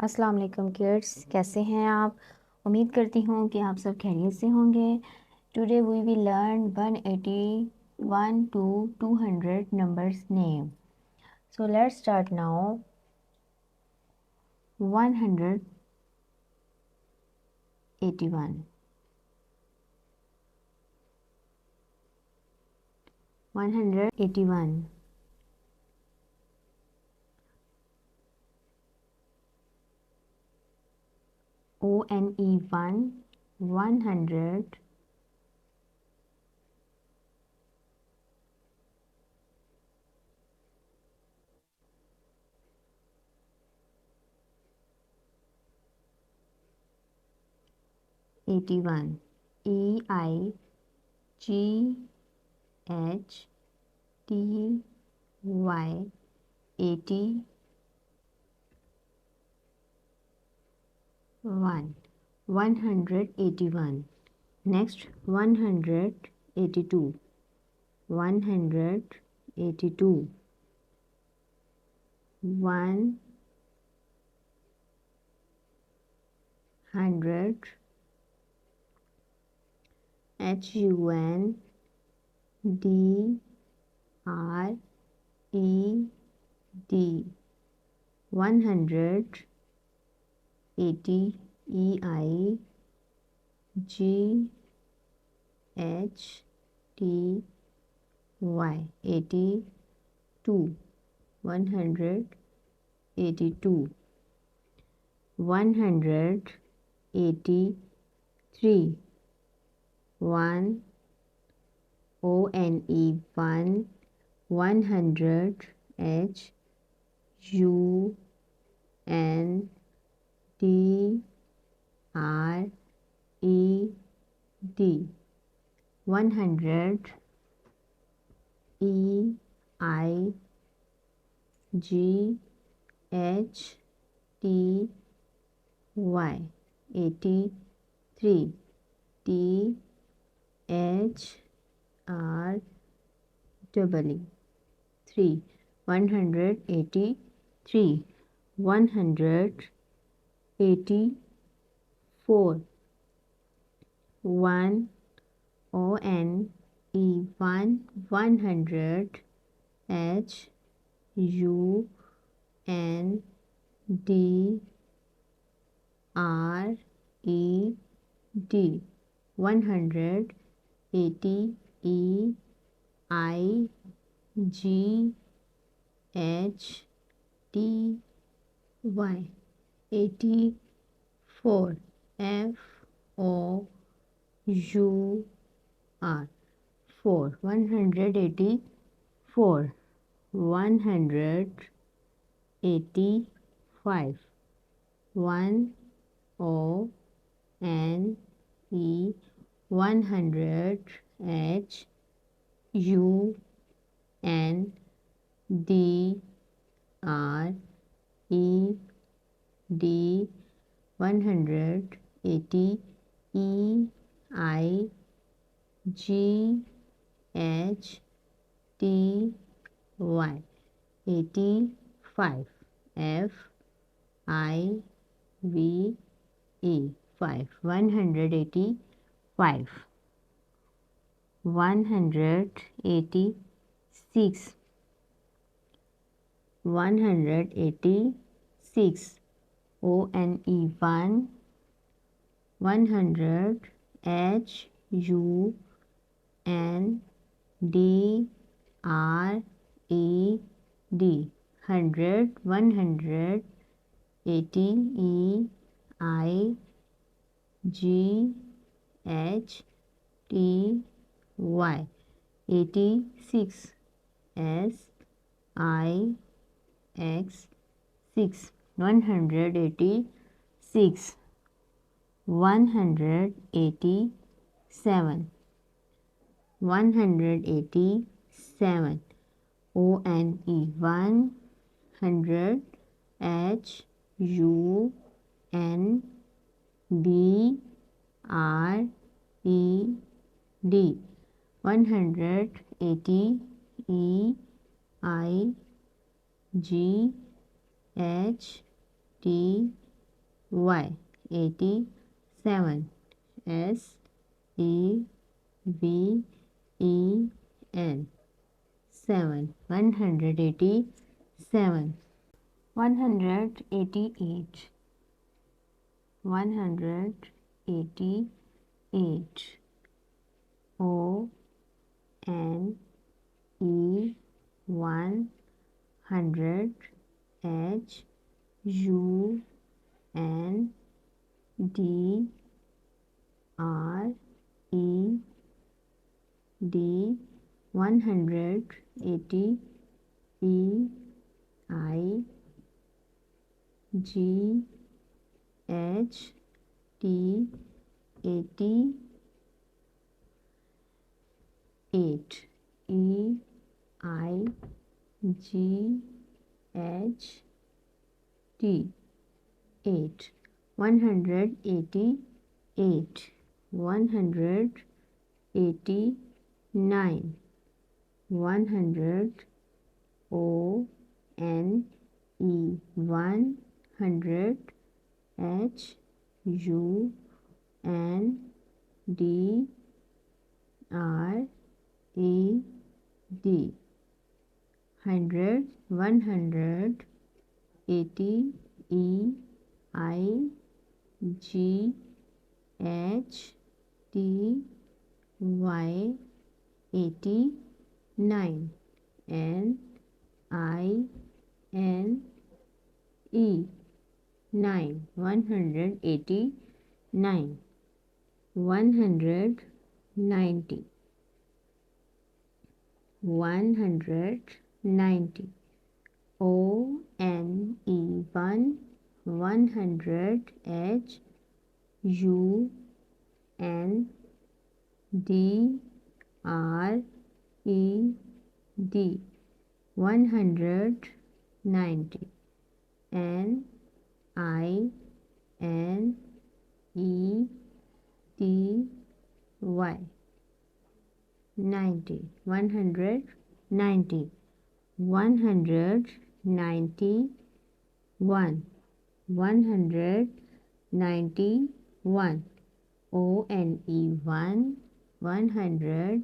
अस्सलाम वालेकुम किड्स, कैसे हैं आप? उम्मीद करती हूँ कि आप सब खैरियत से होंगे। Today we will learn 181 to 200 numbers name. So let's start now. 181. 181. one 100. 81. EIGHTY 80. 181. Next 182. 182. 100. HUNDRED. 100. 80. EIGHTY 82. 182. 183. 1 ONE 100. HUNDRED 100. EIGHTY 83. THREE 3. 183. 184. 1 ONE 100. HUNDRED 180. EIGHTY 84. FOUR 4. 184. 185. 1 ONE 100. HUNDRED 180. EIGHTY 85. FIVE 5. 185. 186. 186. ONE 100. HUNDRED 100. 180. EIGHTY 86. SIX 6. 186. 187. 187. ONE 100. HUNDRED 180. EIGHTY Y 87 SEVEN 7 187 188 188 ONE 100 HUNDRED 180 EIGHT 88 EIGHT 8 188 189 100 ONE 100 HUNDRED 100 180 EIGHTY 89 NINE 9 189 190 190 ONE 100 HUNDRED 190 NINETY 90 190 191 191 ONE 100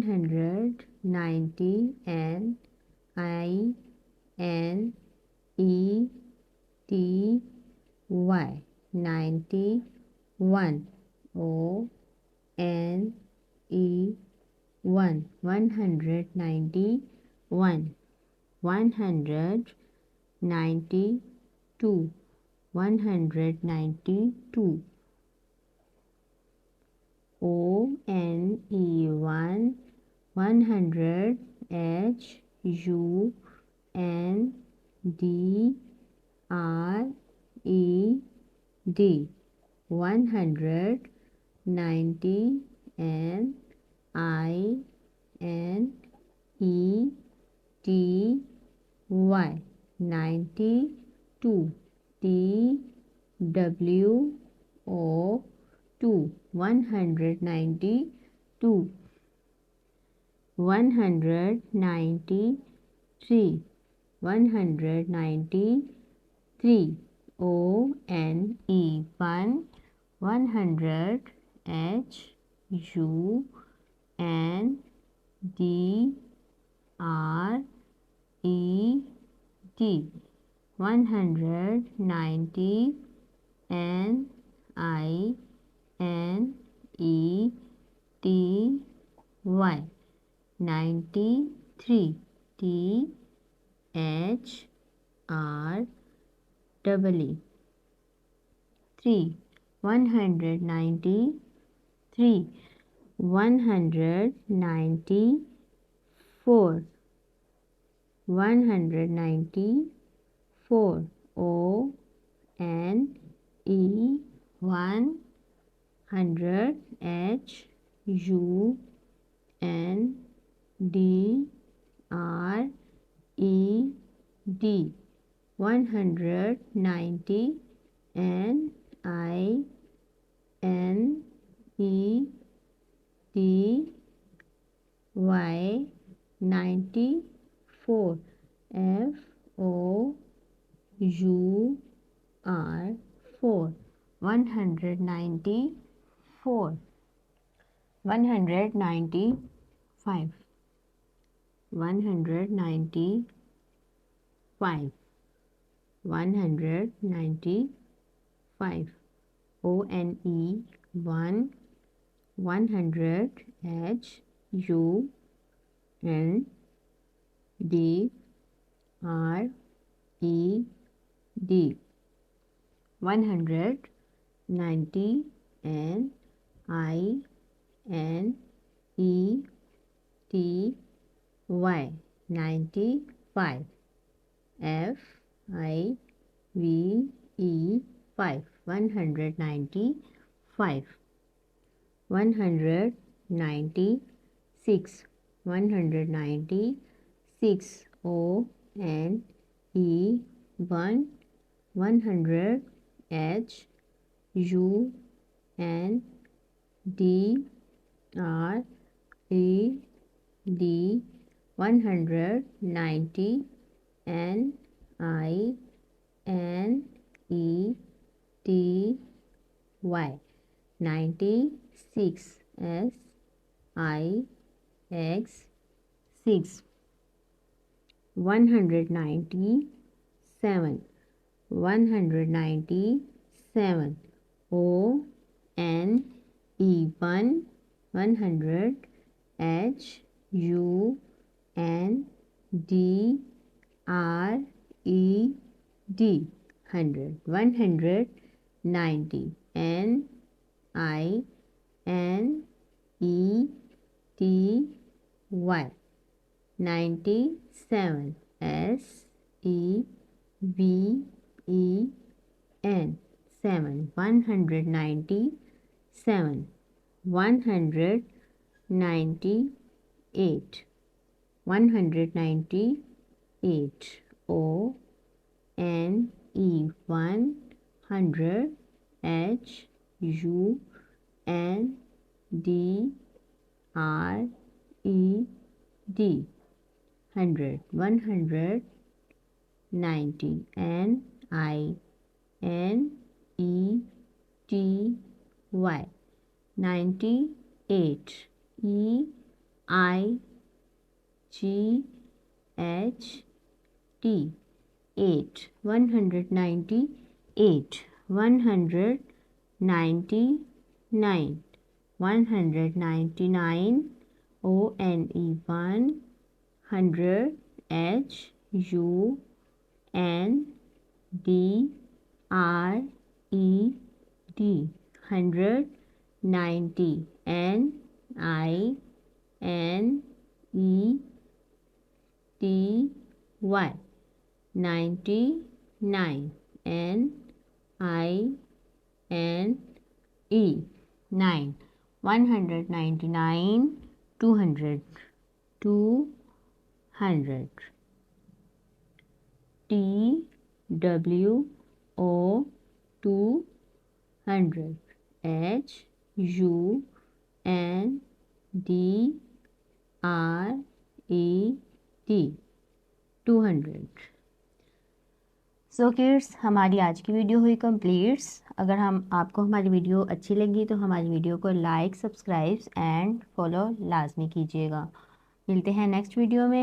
HUNDRED 190 NINETY 91 ONE 191 192 192 ONE 100 HUNDRED 190 NINETY 92 TWO 192 193 193 ONE 100 HUNDRED 190 NINETY 93 THREE 3 193 194 194 ONE 100 HUNDRED 190 NINETY Y 94 FOUR 4 194 195 195 195 ONE 100 HUNDRED 190 NINETY 95 FIVE 5 195 196 196 ONE 100 HUNDRED 190 NINETY 96 SIX 6 197 197 ONE 100 HUNDRED 100 190 NINETY 97 SEVEN 7 197 198 198 ONE 100 HUNDRED 100 190 NINETY 98 EIGHT 8 198 199 199 ONE 100 HUNDRED 190 NINETY 99 NINE 9 199 200 200 TWO 200 HUNDRED 200। So kids, हमारी आज की video हुई completes. अगर आपको हमारी video अच्छी लगी तो हमारी वीडियो को लाइक, सब्सक्राइब एंड फॉलो लाजमी कीजिएगा। मिलते हैं नेक्स्ट वीडियो में।